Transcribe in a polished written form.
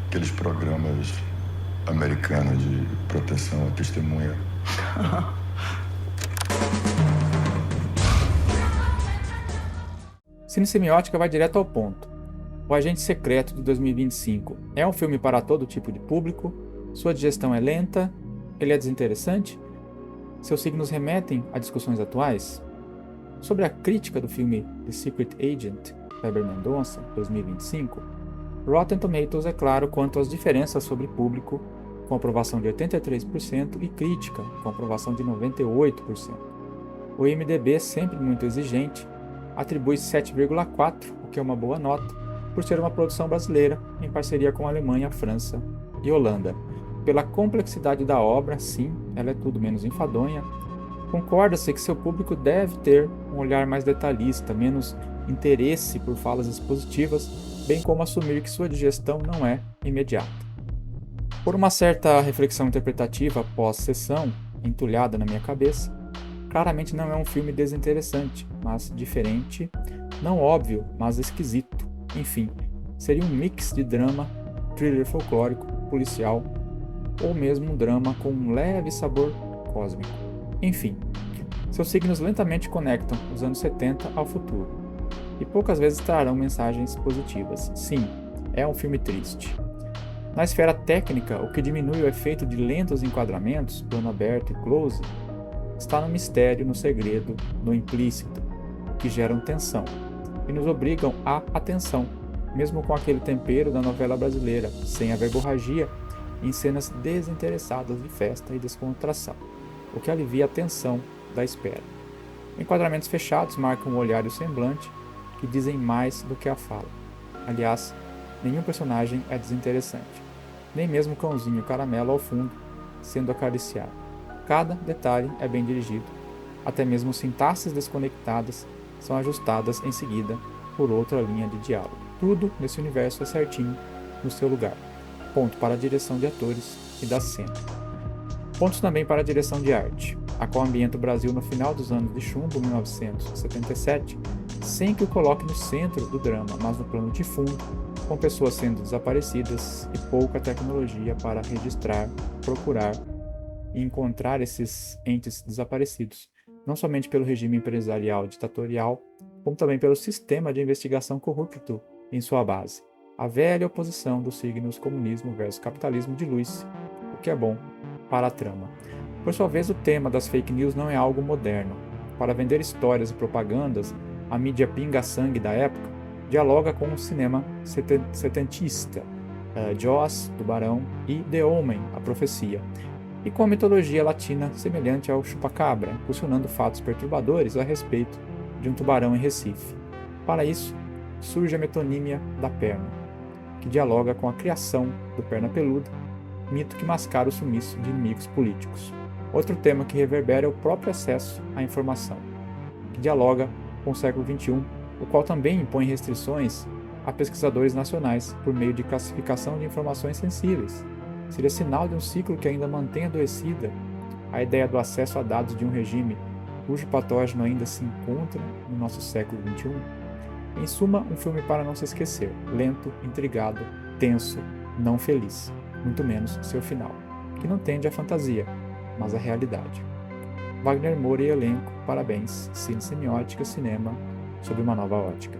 aqueles programas americanos de proteção à testemunha. Cinesemiótica vai direto ao ponto. O Agente Secreto de 2025 é um filme para todo tipo de público? Sua digestão é lenta? Ele é desinteressante? Seus signos remetem a discussões atuais? Sobre a crítica do filme The Secret Agent, Kleber Mendonça, 2025, Rotten Tomatoes é claro quanto às diferenças sobre público, com aprovação de 83% e crítica, com aprovação de 98%. O IMDb, sempre muito exigente, atribui 7,4, o que é uma boa nota, por ser uma produção brasileira, em parceria com a Alemanha, França e Holanda. Pela complexidade da obra, sim, ela é tudo menos enfadonha. Concorda-se que seu público deve ter um olhar mais detalhista, menos interesse por falas expositivas, bem como assumir que sua digestão não é imediata. Por uma certa reflexão interpretativa pós-sessão, entulhada na minha cabeça, claramente não é um filme desinteressante, mas diferente, não óbvio, mas esquisito. Enfim, seria um mix de drama, thriller folclórico, policial, ou mesmo um drama com um leve sabor cósmico. Enfim, seus signos lentamente conectam os anos 70 ao futuro, e poucas vezes trarão mensagens positivas. Sim, é um filme triste. Na esfera técnica, o que diminui o efeito de lentos enquadramentos, plano aberto e close, está no mistério, no segredo, no implícito, que geram tensão e nos obrigam à atenção, mesmo com aquele tempero da novela brasileira, sem a verborragia, em cenas desinteressadas de festa e descontração, o que alivia a tensão da espera. Enquadramentos fechados marcam o olhar e o semblante, que dizem mais do que a fala. Aliás, nenhum personagem é desinteressante, nem mesmo o cãozinho caramelo ao fundo, sendo acariciado. Cada detalhe é bem dirigido, até mesmo sintaxes desconectadas são ajustadas em seguida por outra linha de diálogo. Tudo nesse universo é certinho, no seu lugar. Ponto para a direção de atores e da cena. Pontos também para a direção de arte, a qual ambienta o Brasil no final dos anos de chumbo, 1977, sem que o coloque no centro do drama, mas no plano de fundo, com pessoas sendo desaparecidas e pouca tecnologia para registrar, procurar e encontrar esses entes desaparecidos, não somente pelo regime empresarial ditatorial, como também pelo sistema de investigação corrupto em sua base. A velha oposição dos signos comunismo versus capitalismo de Luiz, o que é bom para a trama. Por sua vez, o tema das fake news não é algo moderno. Para vender histórias e propagandas, a mídia pinga-sangue da época dialoga com o cinema setentista, Jaws, Tubarão e The Omen, A Profecia, e com a mitologia latina semelhante ao chupacabra, impulsionando fatos perturbadores a respeito de um tubarão em Recife. Para isso, surge a metonímia da perna, que dialoga com a criação do perna peluda, mito que mascara o sumiço de inimigos políticos. Outro tema que reverbera é o próprio acesso à informação, que dialoga com o século XXI, o qual também impõe restrições a pesquisadores nacionais por meio de classificação de informações sensíveis. Seria sinal de um ciclo que ainda mantém adoecida a ideia do acesso a dados de um regime cujo patógeno ainda se encontra no nosso século XXI. Em suma, um filme para não se esquecer, lento, intrigado, tenso, não feliz, muito menos seu final, que não tende à fantasia, mas à realidade. Wagner Moura e elenco, parabéns, Cine Semiótica Cinema, sob uma nova ótica.